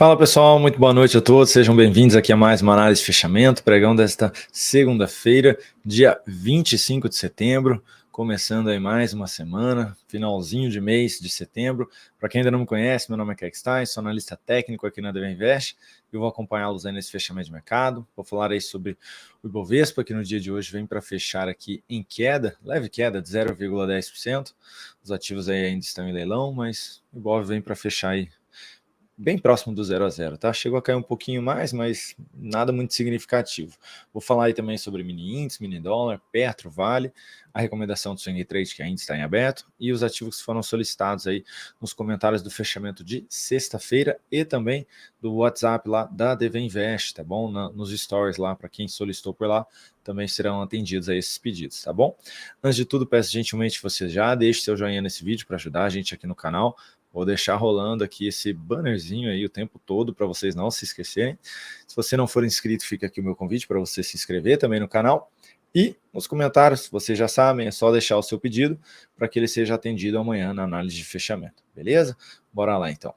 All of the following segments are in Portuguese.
Fala pessoal, muito boa noite a todos, sejam bem-vindos aqui a mais uma análise de fechamento, pregão desta segunda-feira, dia 25 de setembro, começando aí mais uma semana, finalzinho de mês de setembro. Para quem ainda não me conhece, meu nome é Keck Stein, sou analista técnico aqui na DV Invest e eu vou acompanhá-los aí nesse fechamento de mercado. Vou falar aí sobre o Ibovespa, que no dia de hoje vem para fechar aqui em queda, leve queda de 0,10%. Os ativos aí ainda estão em leilão, mas o Ibov vem para fechar aí bem próximo do 0 a 0, tá? Chegou a cair um pouquinho mais, mas nada muito significativo. Vou falar aí também sobre mini índice, mini dólar, Petro, Vale, a recomendação do swing trade que ainda está em aberto e os ativos que foram solicitados aí nos comentários do fechamento de sexta-feira e também do WhatsApp lá da DV Invest, tá bom? Nos stories lá, para quem solicitou por lá, também serão atendidos a esses pedidos, tá bom? Antes de tudo, peço gentilmente que você já deixe seu joinha nesse vídeo para ajudar a gente aqui no canal. Vou deixar rolando aqui esse bannerzinho aí o tempo todo para vocês não se esquecerem. Se você não for inscrito, fica aqui o meu convite para você se inscrever também no canal. E nos comentários, vocês já sabem, é só deixar o seu pedido para que ele seja atendido amanhã na análise de fechamento. Beleza? Bora lá então.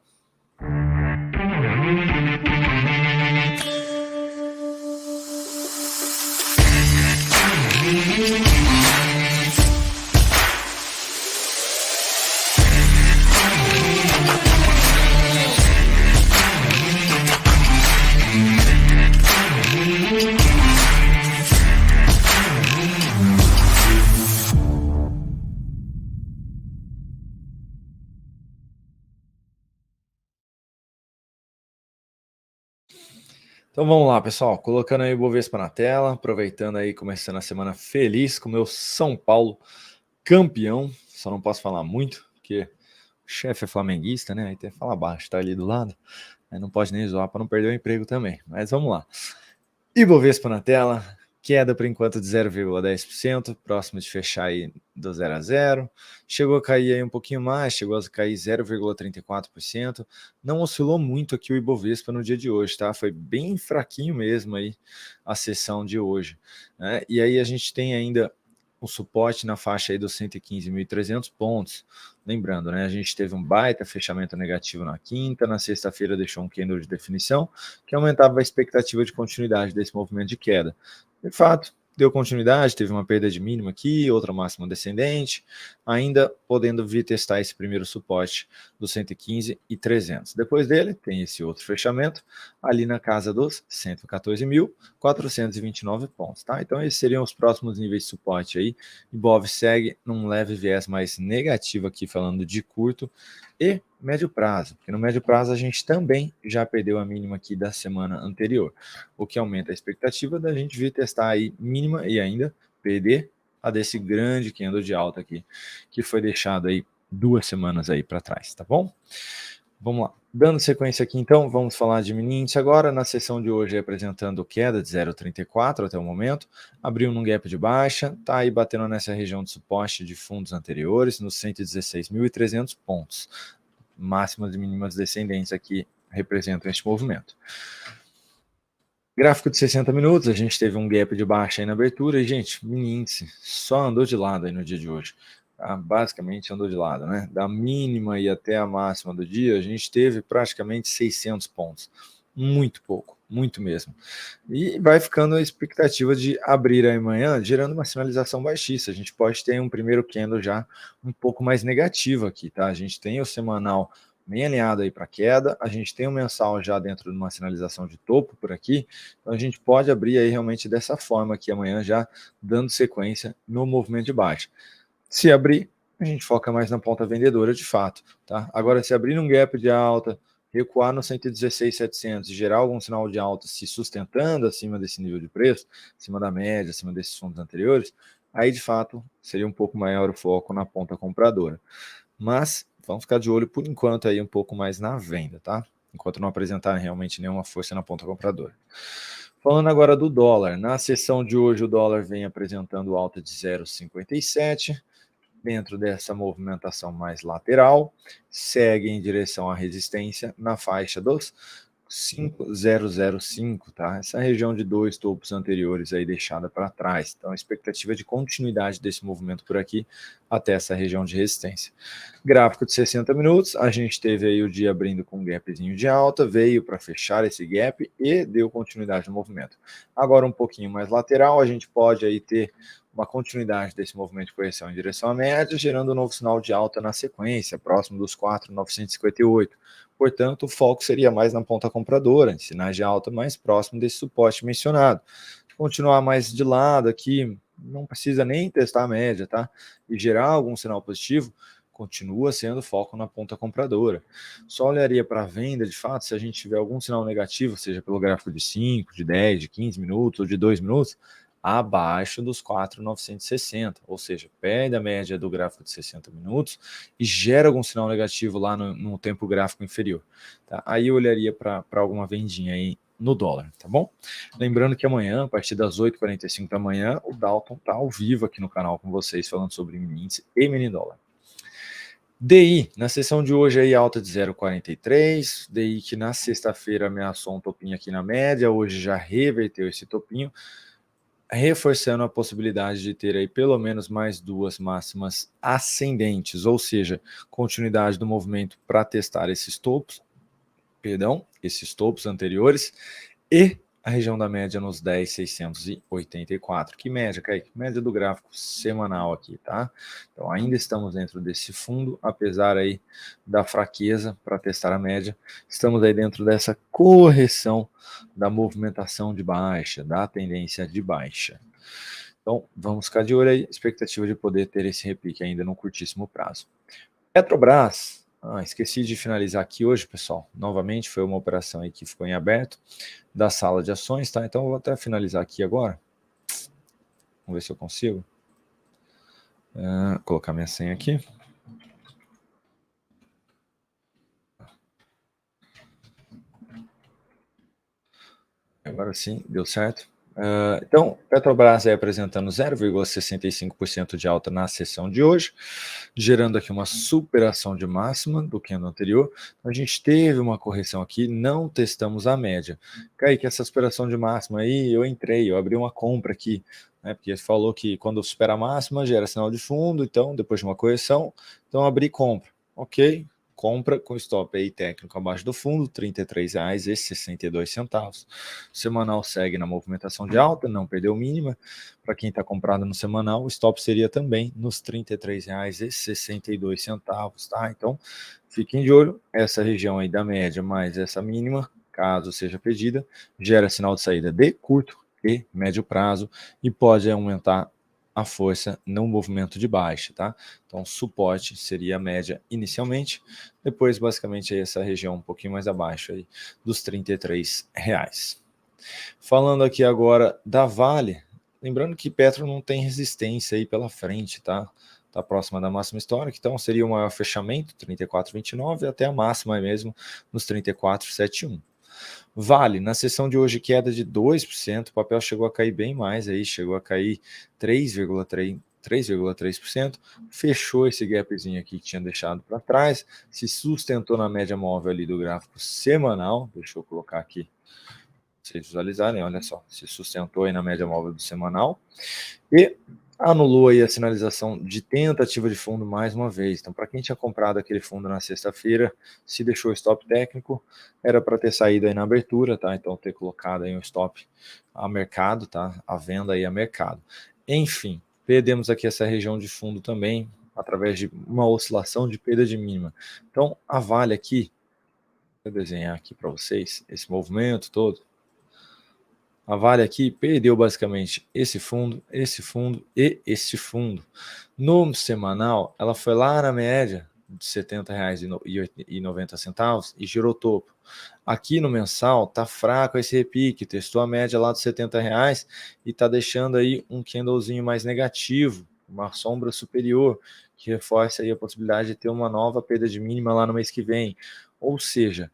Então vamos lá, pessoal, colocando aí o Ibovespa na tela, aproveitando aí, começando a semana feliz com o meu São Paulo campeão. Só não posso falar muito, porque o chefe é flamenguista, né? Aí tem que falar baixo, tá ali do lado. Aí não pode nem zoar para não perder o emprego também. Mas vamos lá. Ibovespa na tela, queda por enquanto de 0,10%, próximo de fechar aí do 0 a 0. Chegou a cair aí um pouquinho mais, chegou a cair 0,34%. Não oscilou muito aqui o Ibovespa no dia de hoje, tá? Foi bem fraquinho mesmo aí a sessão de hoje, né? E aí a gente tem ainda o suporte na faixa aí dos 115.300 pontos. Lembrando, né, a gente teve um baita fechamento negativo na quinta, na sexta-feira deixou um candle de definição, que aumentava a expectativa de continuidade desse movimento de queda. De fato, deu continuidade, teve uma perda de mínima aqui, outra máxima descendente, ainda podendo vir testar esse primeiro suporte dos 115.300. Depois dele, tem esse outro fechamento, ali na casa dos 114.429 pontos, tá? Então esses seriam os próximos níveis de suporte aí. Ibov segue num leve viés mais negativo aqui, falando de curto e médio prazo, porque no médio prazo a gente também já perdeu a mínima aqui da semana anterior, o que aumenta a expectativa da gente vir testar aí mínima e ainda perder a desse grande candle de alta aqui, que foi deixado aí 2 semanas aí para trás, tá bom? Vamos lá. Dando sequência aqui então, vamos falar de mini índice agora, na sessão de hoje apresentando queda de 0,34 até o momento, abriu num gap de baixa, tá aí batendo nessa região de suporte de fundos anteriores, nos 116.300 pontos. Máximas e mínimas descendentes aqui representam este movimento. Gráfico de 60 minutos, a gente teve um gap de baixa aí na abertura e, gente, mini índice só andou de lado aí no dia de hoje. Basicamente andou de lado, né? Da mínima e até a máxima do dia, a gente teve praticamente 600 pontos. Muito pouco, muito mesmo. E vai ficando a expectativa de abrir aí amanhã, gerando uma sinalização baixista. A gente pode ter um primeiro candle já um pouco mais negativo aqui, tá? A gente tem o semanal bem alinhado aí para queda, a gente tem o mensal já dentro de uma sinalização de topo por aqui, então a gente pode abrir aí realmente dessa forma aqui amanhã, já dando sequência no movimento de baixa. Se abrir, a gente foca mais na ponta vendedora de fato, tá? Agora, se abrir um gap de alta, recuar no 116.700 e gerar algum sinal de alta se sustentando acima desse nível de preço, acima da média, acima desses fundos anteriores, aí de fato seria um pouco maior o foco na ponta compradora. Mas vamos ficar de olho por enquanto aí um pouco mais na venda, tá? Enquanto não apresentar realmente nenhuma força na ponta compradora. Falando agora do dólar, na sessão de hoje o dólar vem apresentando alta de 0,57, dentro dessa movimentação mais lateral, segue em direção à resistência na faixa dos 5,005, tá? Essa região de 2 topos anteriores aí deixada para trás. Então, a expectativa de continuidade desse movimento por aqui até essa região de resistência. Gráfico de 60 minutos, a gente teve aí o dia abrindo com um gapzinho de alta, veio para fechar esse gap e deu continuidade no movimento. Agora um pouquinho mais lateral, a gente pode aí ter uma continuidade desse movimento de correção em direção à média, gerando um novo sinal de alta na sequência, próximo dos 4.958. Portanto, o foco seria mais na ponta compradora, em sinais de alta mais próximo desse suporte mencionado. Continuar mais de lado aqui, não precisa nem testar a média, tá? E gerar algum sinal positivo, continua sendo foco na ponta compradora. Só olharia para a venda, de fato, se a gente tiver algum sinal negativo, seja pelo gráfico de 5, de 10, de 15 minutos ou de 2 minutos, abaixo dos 4.960, ou seja, perde a média do gráfico de 60 minutos e gera algum sinal negativo lá no tempo gráfico inferior. Tá? Aí eu olharia para alguma vendinha aí no dólar, tá bom? Lembrando que amanhã, a partir das 8h45 da manhã, o Dalton tá ao vivo aqui no canal com vocês, falando sobre mini índice e mini dólar. DI, na sessão de hoje aí alta de 0,43, DI que na sexta-feira ameaçou um topinho aqui na média, hoje já reverteu esse topinho, reforçando a possibilidade de ter aí pelo menos mais duas máximas ascendentes, ou seja, continuidade do movimento para testar esses topos anteriores e a região da média nos 10.684. Que média, Kaique? Média do gráfico semanal aqui, tá? Então ainda estamos dentro desse fundo, apesar aí da fraqueza para testar a média, estamos aí dentro dessa correção da movimentação de baixa, da tendência de baixa. Então vamos ficar de olho aí, expectativa de poder ter esse repique ainda no curtíssimo prazo. Petrobras, esqueci de finalizar aqui hoje, pessoal. Novamente, foi uma operação aí que ficou em aberto da sala de ações, tá? Então, eu vou até finalizar aqui agora. Vamos ver se eu consigo. Colocar minha senha aqui. Agora sim, deu certo. Então, Petrobras aí apresentando 0,65% de alta na sessão de hoje, gerando aqui uma superação de máxima do que no anterior. Então, a gente teve uma correção aqui, não testamos a média. Kaique, essa superação de máxima aí, eu abri uma compra aqui, né, porque falou que quando supera a máxima gera sinal de fundo, então depois de uma correção, então abri compra. Ok, compra com stop aí técnico abaixo do fundo, R$ 33,62. O semanal segue na movimentação de alta, não perdeu mínima. Para quem está comprado no semanal, o stop seria também nos R$ 33,62, tá? Então, fiquem de olho, essa região aí da média mais essa mínima, caso seja pedida, gera sinal de saída de curto e médio prazo e pode aumentar a força no movimento de baixa, tá? Então, suporte seria a média inicialmente, depois basicamente aí essa região um pouquinho mais abaixo aí dos R$ 33. Falando aqui agora da Vale, lembrando que Petro não tem resistência aí pela frente, tá? Tá próxima da máxima histórica, então seria o maior fechamento, 34,29, até a máxima mesmo nos 34,71. Vale, na sessão de hoje, queda de 2%, o papel chegou a cair bem mais aí, chegou a cair 3,3%, fechou esse gapzinho aqui que tinha deixado para trás, se sustentou na média móvel ali do gráfico semanal, deixa eu colocar aqui, vocês visualizarem, olha só, se sustentou aí na média móvel do semanal, e anulou aí a sinalização de tentativa de fundo mais uma vez. Então, para quem tinha comprado aquele fundo na sexta-feira, se deixou o stop técnico, era para ter saído aí na abertura, tá? Então, ter colocado aí um stop a mercado, tá? A venda aí a mercado. Enfim, perdemos aqui essa região de fundo também, através de uma oscilação de perda de mínima. Então, a Vale aqui, vou desenhar aqui para vocês esse movimento todo. A Vale aqui perdeu basicamente esse fundo e este fundo. No semanal, ela foi lá na média de R$ 70,90 e girou topo. Aqui no mensal tá fraco esse repique, testou a média lá dos R$ 70 e tá deixando aí um candlezinho mais negativo, uma sombra superior, que reforça aí a possibilidade de ter uma nova perda de mínima lá no mês que vem. Ou seja,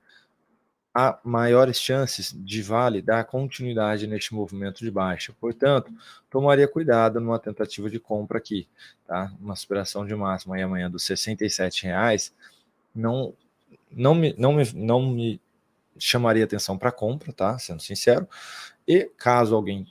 há maiores chances de Vale dar continuidade neste movimento de baixa. Portanto, tomaria cuidado numa tentativa de compra aqui, tá? Uma superação de máxima aí amanhã dos R$ 67 não me chamaria atenção para compra, tá? Sendo sincero. E caso alguém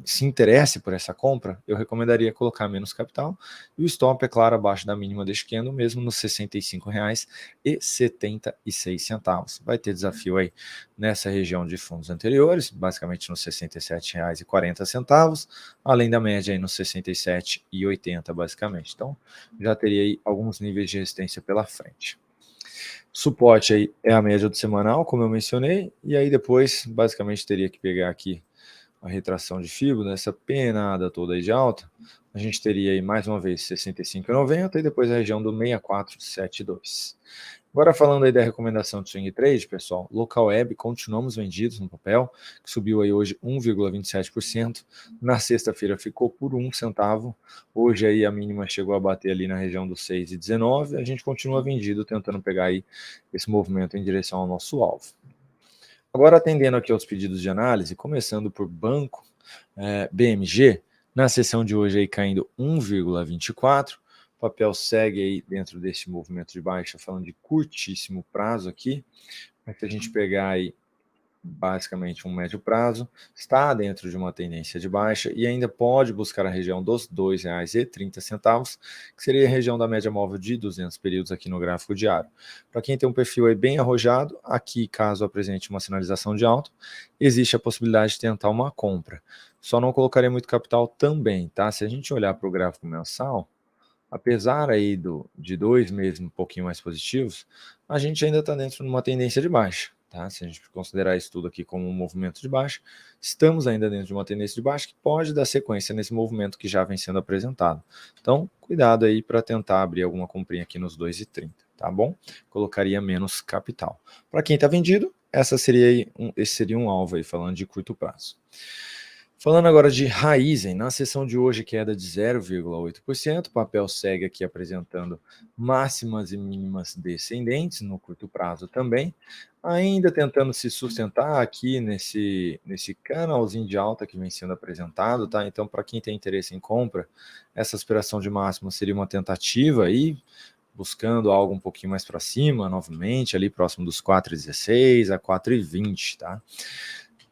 se interesse por essa compra, eu recomendaria colocar menos capital e o stop, é claro, abaixo da mínima deste candle, mesmo nos R$ 65,76. Vai ter desafio aí nessa região de fundos anteriores, basicamente nos R$ 67,40, além da média aí nos R$ 67,80, basicamente. Então, já teria aí alguns níveis de resistência pela frente. Suporte aí é a média do semanal, como eu mencionei, e aí depois, basicamente, teria que pegar aqui a retração de Fibo, nessa penada toda aí de alta, a gente teria aí mais uma vez 65,90 e depois a região do 64,72. Agora falando aí da recomendação de swing trade, pessoal, local web continuamos vendidos no papel, que subiu aí hoje 1,27%, na sexta-feira ficou por 1 centavo, hoje aí a mínima chegou a bater ali na região dos 6,19, a gente continua vendido tentando pegar aí esse movimento em direção ao nosso alvo. Agora, atendendo aqui aos pedidos de análise, começando por banco, BMG, na sessão de hoje aí caindo 1,24, o papel segue aí dentro desse movimento de baixa, falando de curtíssimo prazo aqui, mas se a gente pegar aí basicamente um médio prazo, está dentro de uma tendência de baixa e ainda pode buscar a região dos R$ 2,30, que seria a região da média móvel de 200 períodos aqui no gráfico diário. Para quem tem um perfil aí bem arrojado, aqui caso apresente uma sinalização de alta, existe a possibilidade de tentar uma compra. Só não colocaria muito capital também, tá? Se a gente olhar para o gráfico mensal, apesar aí de 2 meses um pouquinho mais positivos, a gente ainda está dentro de uma tendência de baixa. Tá? Se a gente considerar isso tudo aqui como um movimento de baixa, estamos ainda dentro de uma tendência de baixa que pode dar sequência nesse movimento que já vem sendo apresentado. Então, cuidado aí para tentar abrir alguma comprinha aqui nos 2,30, tá bom? Colocaria menos capital. Para quem está vendido, esse seria um alvo aí, falando de curto prazo. Falando agora de Raizen, na sessão de hoje queda de 0,8%, o papel segue aqui apresentando máximas e mínimas descendentes no curto prazo também, ainda tentando se sustentar aqui nesse canalzinho de alta que vem sendo apresentado, tá? Então, para quem tem interesse em compra, essa aspiração de máxima seria uma tentativa aí, buscando algo um pouquinho mais para cima, novamente, ali próximo dos 4,16 a 4,20, tá?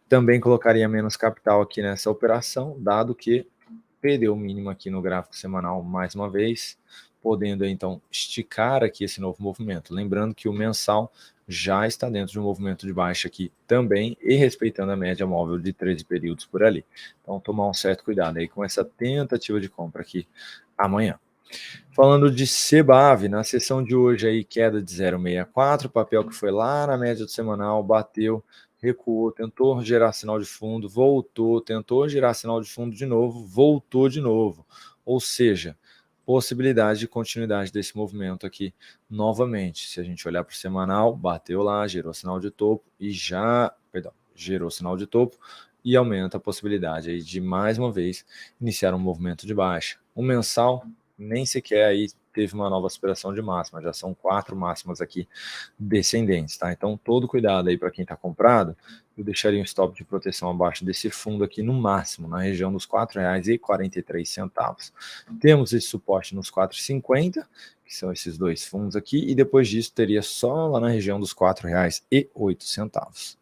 Também colocaria menos capital aqui nessa operação, dado que perdeu o mínimo aqui no gráfico semanal mais uma vez, podendo então esticar aqui esse novo movimento. Lembrando que o mensal já está dentro de um movimento de baixa aqui também e respeitando a média móvel de 13 períodos por ali. Então tomar um certo cuidado aí com essa tentativa de compra aqui amanhã. Falando de CBAV, na sessão de hoje aí queda de 0,64, papel que foi lá na média do semanal, bateu, recuou, tentou gerar sinal de fundo, voltou, tentou gerar sinal de fundo de novo, voltou de novo. Ou seja, possibilidade de continuidade desse movimento aqui novamente. Se a gente olhar para o semanal, bateu lá, gerou sinal de topo e gerou sinal de topo e aumenta a possibilidade aí de mais uma vez iniciar um movimento de baixa. O mensal nem sequer aí teve uma nova aspiração de máxima, já são 4 máximas aqui descendentes, tá? Então todo cuidado aí para quem está comprado, eu deixaria um stop de proteção abaixo desse fundo aqui no máximo, na região dos R$ 4,43. Temos esse suporte nos 4,50, que são esses dois fundos aqui, e depois disso teria só lá na região dos R$ 4,08.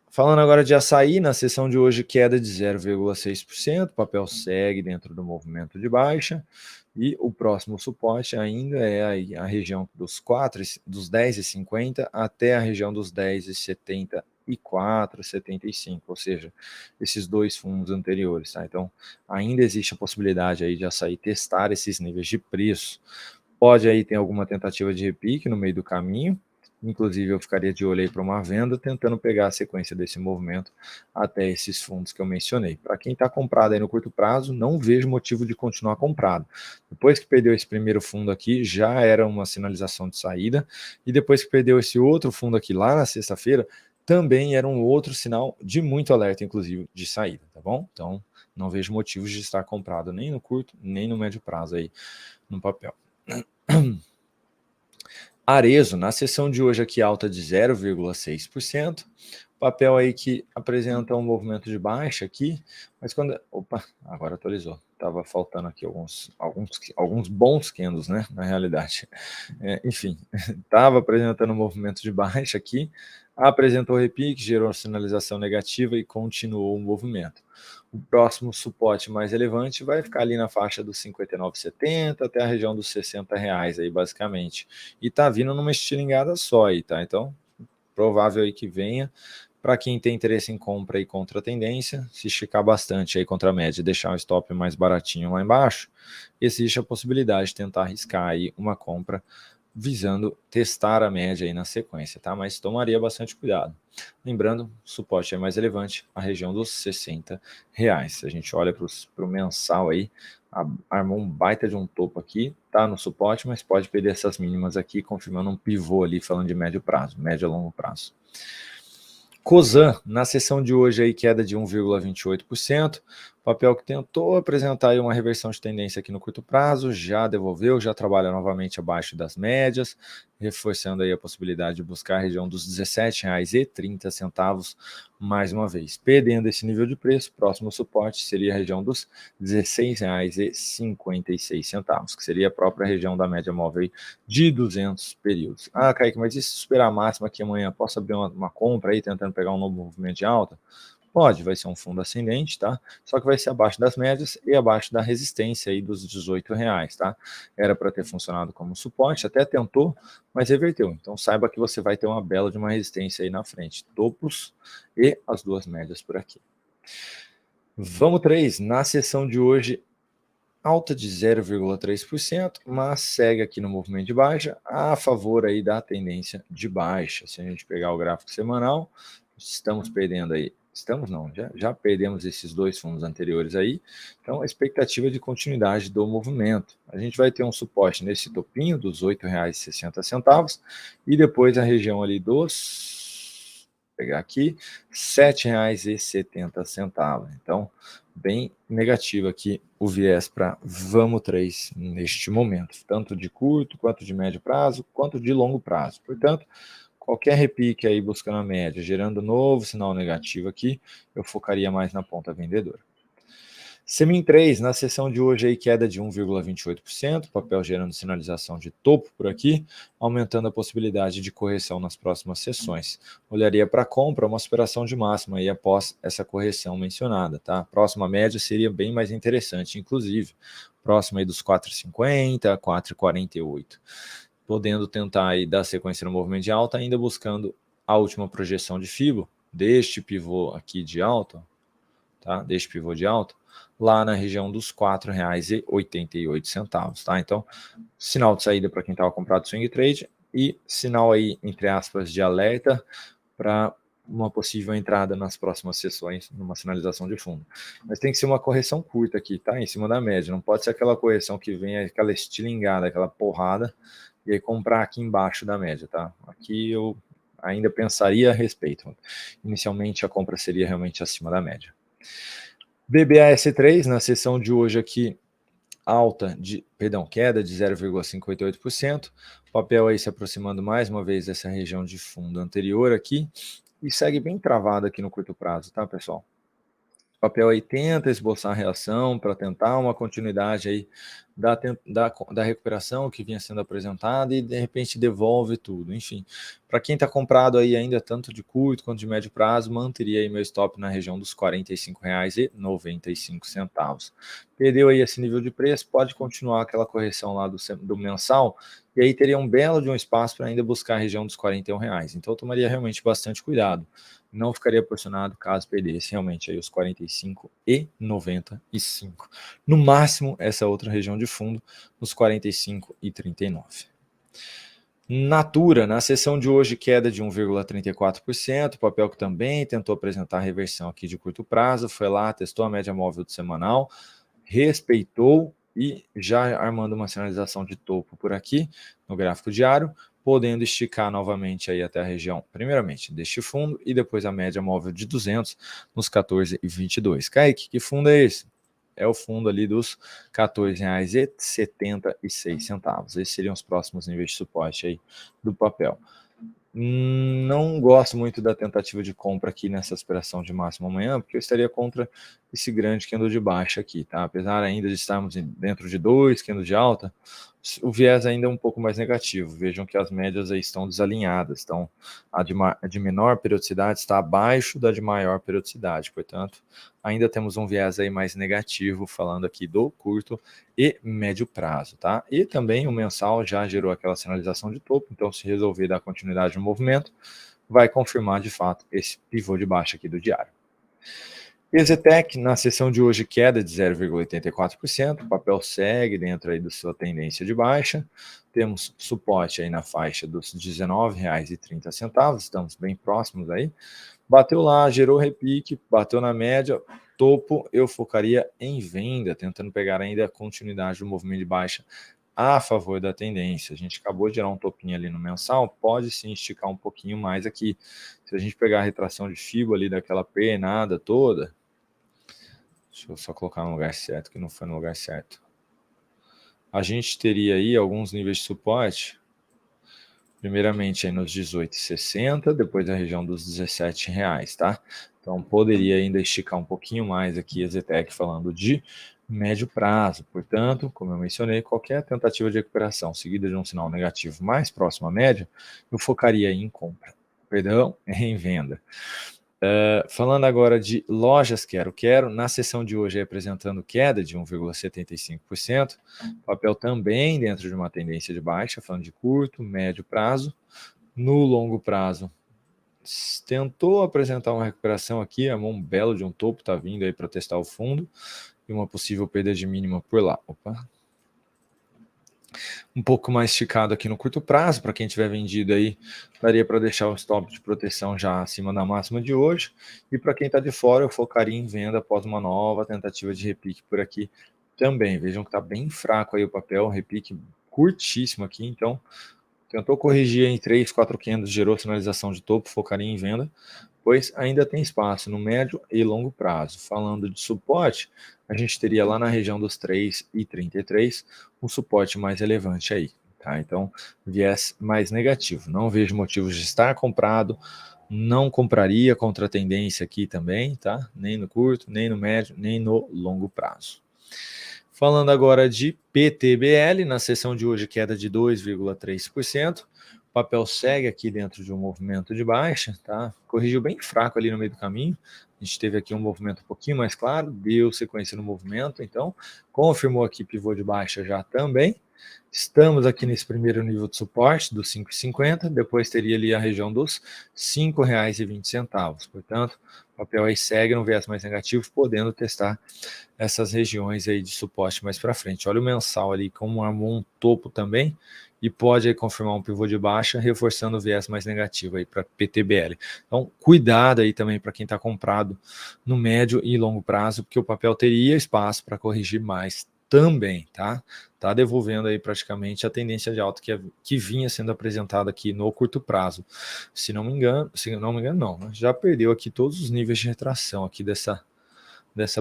Falando agora de açaí, na sessão de hoje queda de 0,6%, o papel segue dentro do movimento de baixa e o próximo suporte ainda é a região dos 10,50 até a região dos 10,74, 75, ou seja, esses dois fundos anteriores, tá? Então, ainda existe a possibilidade aí de açaí testar esses níveis de preço. Pode aí ter alguma tentativa de repique no meio do caminho. Inclusive, eu ficaria de olho aí para uma venda, tentando pegar a sequência desse movimento até esses fundos que eu mencionei. Para quem está comprado aí no curto prazo, não vejo motivo de continuar comprado. Depois que perdeu esse primeiro fundo aqui, já era uma sinalização de saída, e depois que perdeu esse outro fundo aqui lá na sexta-feira, também era um outro sinal de muito alerta, inclusive, de saída, tá bom? Então, não vejo motivos de estar comprado nem no curto, nem no médio prazo aí no papel. Arezo, na sessão de hoje aqui alta de 0,6%, papel aí que apresenta um movimento de baixa aqui, mas quando... Opa, agora atualizou. Tava faltando aqui alguns bons candles, né, na realidade. Enfim, estava apresentando um movimento de baixa aqui, apresentou repique, gerou sinalização negativa e continuou o movimento. O próximo suporte mais relevante vai ficar ali na faixa dos 59,70 até a região dos R$60 aí, basicamente. E tá vindo numa estilingada só aí, tá? Então, provável aí que venha. Para quem tem interesse em compra e contra a tendência, se esticar bastante aí contra a média e deixar um stop mais baratinho lá embaixo, existe a possibilidade de tentar arriscar aí uma compra visando testar a média aí na sequência, tá? Mas tomaria bastante cuidado. Lembrando, o suporte é mais relevante, a região dos R$60. Se a gente olha para o mensal aí, armou um baita de um topo aqui, tá no suporte, mas pode perder essas mínimas aqui, confirmando um pivô ali, falando de médio prazo, médio a longo prazo. Cosan, na sessão de hoje, aí, queda de 1,28%, papel que tentou apresentar aí uma reversão de tendência aqui no curto prazo, já devolveu, já trabalha novamente abaixo das médias, reforçando aí a possibilidade de buscar a região dos R$17,30 mais uma vez. Perdendo esse nível de preço, próximo suporte seria a região dos R$16,56, que seria a própria região da média móvel de 200 períodos. Ah, Kaique, mas e se superar a máxima aqui amanhã? Posso abrir uma compra aí, tentando pegar um novo movimento de alta? Pode, vai ser um fundo ascendente, tá? Só que vai ser abaixo das médias e abaixo da resistência aí dos R$18, tá? Era para ter funcionado como suporte, até tentou, mas reverteu. Então saiba que você vai ter uma bela de uma resistência aí na frente. Topos e as duas médias por aqui. Vamos 3, na sessão de hoje, alta de 0,3%, mas segue aqui no movimento de baixa, a favor aí da tendência de baixa. Se a gente pegar o gráfico semanal, estamos perdendo aí, já perdemos esses dois fundos anteriores aí, então a expectativa de continuidade do movimento. A gente vai ter um suporte nesse topinho dos R$8,60 e depois a região ali dos, vou pegar aqui, R$7,70. Então, bem negativo aqui o viés para Vamos 3 neste momento, tanto de curto, quanto de médio prazo, quanto de longo prazo. Portanto, qualquer repique aí buscando a média, gerando novo sinal negativo aqui, eu focaria mais na ponta vendedora. Semin 3, na sessão de hoje, aí, queda de 1,28%, papel gerando sinalização de topo por aqui, aumentando a possibilidade de correção nas próximas sessões. Olharia para compra, uma superação de máxima aí após essa correção mencionada, tá? Próxima média seria bem mais interessante, inclusive, próxima aí dos 4,50, 4,48. Podendo tentar aí dar sequência no movimento de alta, ainda buscando a última projeção de Fibo, deste pivô aqui de alta, tá? Deste pivô de alta, lá na região dos R$4,88, tá? Então, sinal de saída para quem estava comprado swing trade e sinal aí, entre aspas, de alerta para uma possível entrada nas próximas sessões, numa sinalização de fundo. Mas tem que ser uma correção curta aqui, tá? Em cima da média, não pode ser aquela correção que vem aquela estilingada, aquela porrada, e aí comprar aqui embaixo da média, tá? Aqui eu ainda pensaria a respeito. Inicialmente a compra seria realmente acima da média. BBAS3, na sessão de hoje aqui, queda de 0,58%, papel aí se aproximando mais uma vez dessa região de fundo anterior aqui, e segue bem travado aqui no curto prazo, tá, pessoal? O papel aí tenta esboçar a reação para tentar uma continuidade aí da recuperação que vinha sendo apresentada e de repente devolve tudo. Enfim, para quem está comprado aí ainda tanto de curto quanto de médio prazo, manteria aí meu stop na região dos R$45,95. Perdeu aí esse nível de preço, pode continuar aquela correção lá do mensal, e aí teria um belo de um espaço para ainda buscar a região dos R$41. Então eu tomaria realmente bastante cuidado. Não ficaria pressionado caso perdesse realmente aí os 45,95. No máximo, essa outra região de fundo, nos 45,39. Natura, na sessão de hoje, queda de 1,34%, papel que também tentou apresentar reversão aqui de curto prazo, foi lá, testou a média móvel do semanal, respeitou e já armando uma sinalização de topo por aqui, no gráfico diário, podendo esticar novamente aí até a região, primeiramente, deste fundo e depois a média móvel de 200 nos 14,22. Kaique, que fundo é esse? É o fundo ali dos R$14,76. Esses seriam os próximos níveis de suporte aí do papel. Não gosto muito da tentativa de compra aqui nessa aspiração de máximo amanhã, porque eu estaria contra esse grande candle de baixa aqui, tá? Apesar ainda de estarmos dentro de 2 candles de alta, o viés ainda é um pouco mais negativo. Vejam que as médias aí estão desalinhadas, então a de menor periodicidade está abaixo da de maior periodicidade, portanto, ainda temos um viés aí mais negativo, falando aqui do curto e médio prazo, tá? E também o mensal já gerou aquela sinalização de topo, então se resolver dar continuidade no movimento, vai confirmar de fato esse pivô de baixa aqui do diário. EZTEC, na sessão de hoje, queda de 0,84%, o papel segue dentro aí da sua tendência de baixa, temos suporte aí na faixa dos R$ 19,30, estamos bem próximos aí, bateu lá, gerou repique, bateu na média, topo, eu focaria em venda, tentando pegar ainda a continuidade do movimento de baixa a favor da tendência. A gente acabou de gerar um topinho ali no mensal, pode sim esticar um pouquinho mais aqui. Se a gente pegar a retração de FIBO ali daquela pernada toda, deixa eu só colocar no lugar certo, que não foi no lugar certo. A gente teria aí alguns níveis de suporte, primeiramente aí nos 18,60, depois a região dos R$17, tá? Então poderia ainda esticar um pouquinho mais aqui a EZTEC falando de médio prazo. Portanto, como eu mencionei, qualquer tentativa de recuperação seguida de um sinal negativo mais próximo à média, eu focaria em compra, perdão, em venda. Falando agora de lojas Quero, na sessão de hoje apresentando queda de 1,75%, papel também dentro de uma tendência de baixa, falando de curto, médio prazo. No longo prazo, tentou apresentar uma recuperação aqui, um belo de um topo, está vindo aí para testar o fundo, e uma possível perda de mínima por lá. Opa! Um pouco mais esticado aqui no curto prazo, para quem tiver vendido aí, daria para deixar o stop de proteção já acima da máxima de hoje, e para quem está de fora, eu focaria em venda após uma nova tentativa de repique por aqui também. Vejam que está bem fraco aí o papel, repique curtíssimo aqui, então tentou corrigir em 3, 4 candles, gerou sinalização de topo, focaria em venda, pois ainda tem espaço no médio e longo prazo. Falando de suporte, a gente teria lá na região dos 3,33 um suporte mais relevante aí, tá? Então, viés mais negativo. Não vejo motivos de estar comprado, não compraria contra a tendência aqui também, tá? Nem no curto, nem no médio, nem no longo prazo. Falando agora de PTBL, na sessão de hoje queda de 2,3%, o papel segue aqui dentro de um movimento de baixa, tá? Corrigiu bem fraco ali no meio do caminho, a gente teve aqui um movimento um pouquinho mais claro, deu sequência no movimento, então confirmou aqui pivô de baixa já também. Estamos aqui nesse primeiro nível de suporte dos 5,50, depois teria ali a região dos R$ 5,20, portanto, o papel aí segue no viés mais negativo, podendo testar essas regiões aí de suporte mais para frente. Olha o mensal ali como armou um topo também e pode aí confirmar um pivô de baixa, reforçando o viés mais negativo aí para PTBL. Então, cuidado aí também para quem está comprado no médio e longo prazo, porque o papel teria espaço para corrigir mais também, tá? Tá devolvendo aí praticamente a tendência de alta que vinha sendo apresentada aqui no curto prazo. Se não me engano, não, já perdeu aqui todos os níveis de retração aqui dessa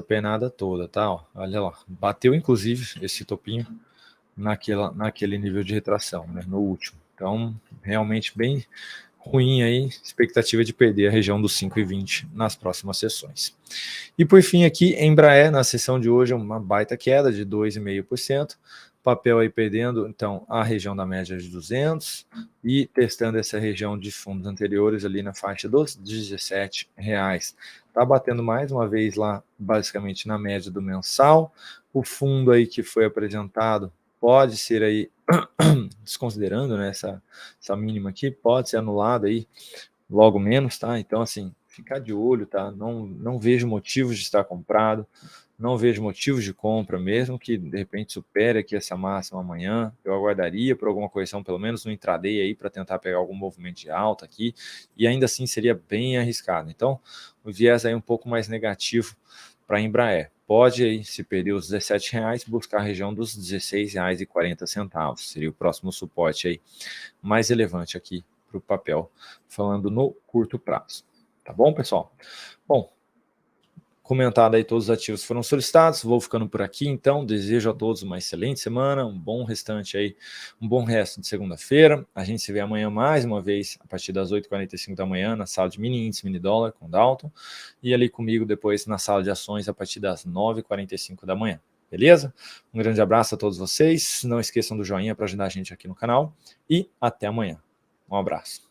penada toda, tá? Ó, olha lá, bateu inclusive esse topinho naquele nível de retração, né, no último. Então, realmente bem ruim aí, expectativa de perder a região dos 5,20 nas próximas sessões. E por fim aqui, Embraer, na sessão de hoje, uma baita queda de 2,5%, papel aí perdendo, então, a região da média de 200 e testando essa região de fundos anteriores ali na faixa dos R$17. Tá batendo mais uma vez lá, basicamente na média do mensal. O fundo aí que foi apresentado pode ser aí, desconsiderando, né, essa mínima aqui, pode ser anulado aí logo menos, tá? Então, assim, ficar de olho, tá? Não vejo motivos de estar comprado, não vejo motivos de compra, mesmo que de repente supere aqui essa máxima amanhã, eu aguardaria por alguma correção, pelo menos no intraday aí, para tentar pegar algum movimento de alta aqui, e ainda assim seria bem arriscado. Então, o viés aí um pouco mais negativo para a Embraer. Pode aí, se perder os R$17, buscar a região dos R$16,40, seria o próximo suporte aí mais relevante aqui para o papel, falando no curto prazo. Tá bom, pessoal? Bom, comentado aí, todos os ativos foram solicitados. Vou ficando por aqui, então. Desejo a todos uma excelente semana, um bom restante aí, um bom resto de segunda-feira. A gente se vê amanhã mais uma vez, a partir das 8h45 da manhã, na sala de mini índice, mini dólar, com Dalton. E ali comigo depois na sala de ações, a partir das 9h45 da manhã. Beleza? Um grande abraço a todos vocês. Não esqueçam do joinha para ajudar a gente aqui no canal. E até amanhã. Um abraço.